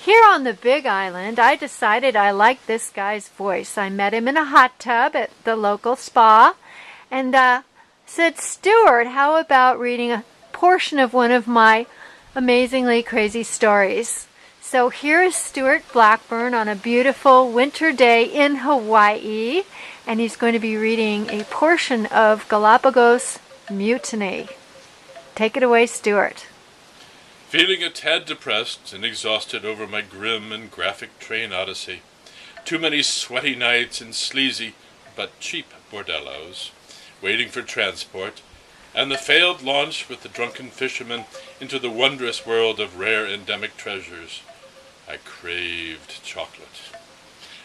Here on the Big Island, I decided I liked this guy's voice. I met him in a hot tub at the local spa and said, Stewart, how about reading a portion of one of my amazingly crazy stories? So here is Stewart Blackburn on a beautiful winter day in Hawaii, and he's going to be reading a portion of Galapagos Mutiny. Take it away, Stewart. Feeling a tad depressed and exhausted over my grim and graphic train odyssey, too many sweaty nights in sleazy but cheap bordellos, waiting for transport, and the failed launch with the drunken fishermen into the wondrous world of rare endemic treasures, I craved chocolate.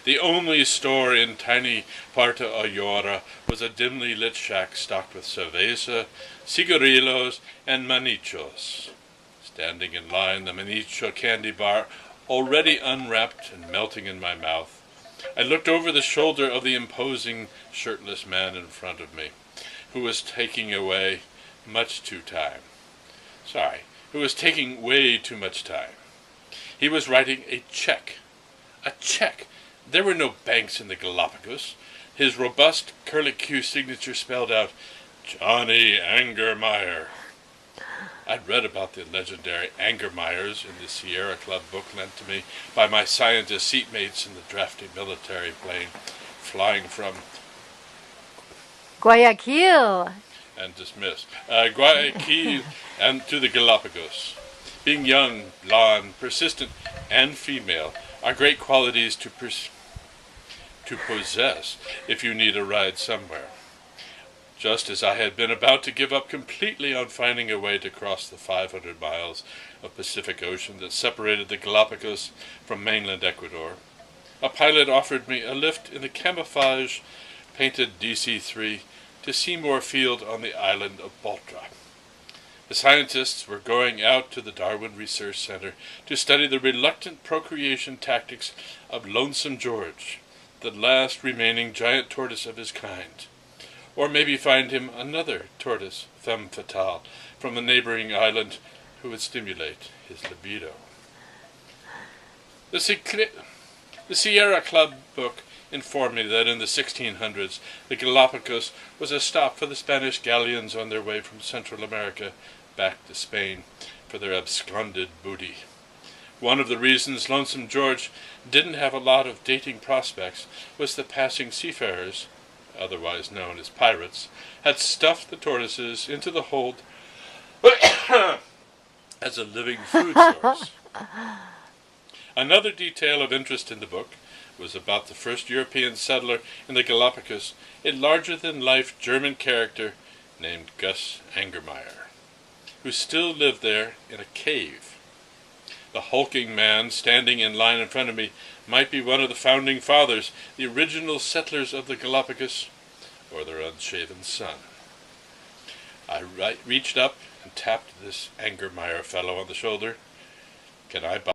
The only store in tiny Puerto Ayora was a dimly lit shack stocked with cerveza, cigarillos, and manichos. Standing in line, the manicho candy bar already unwrapped and melting in my mouth, I looked over the shoulder of the imposing, shirtless man in front of me, who was taking way too much time. He was writing a check. A check! There were no banks in the Galapagos. His robust curlicue signature spelled out, Johnny Angermeyer. I'd read about the legendary Angermeyers in the Sierra Club book lent to me by my scientist seatmates in the drafty military plane flying from Guayaquil and dismissed. Guayaquil and to the Galapagos. Being young, blonde, persistent, and female are great qualities to possess if you need a ride somewhere. Just as I had been about to give up completely on finding a way to cross the 500 miles of Pacific Ocean that separated the Galapagos from mainland Ecuador, a pilot offered me a lift in a camouflage-painted DC-3 to Seymour Field on the island of Baltra. The scientists were going out to the Darwin Research Center to study the reluctant procreation tactics of Lonesome George, the last remaining giant tortoise of his kind. Or maybe find him another tortoise, femme fatale, from a neighboring island who would stimulate his libido. The Sierra Club book informed me that in the 1600s the Galapagos was a stop for the Spanish galleons on their way from Central America back to Spain for their absconded booty. One of the reasons Lonesome George didn't have a lot of dating prospects was the passing seafarers, otherwise known as pirates, had stuffed the tortoises into the hold as a living food source. Another detail of interest in the book was about the first European settler in the Galapagos, a larger-than-life German character named Gus Angermeyer, who still lived there in a cave. The hulking man standing in line in front of me might be one of the founding fathers, the original settlers of the Galapagos, or their unshaven son. I reached up and tapped this Angermeyer fellow on the shoulder. Can I buy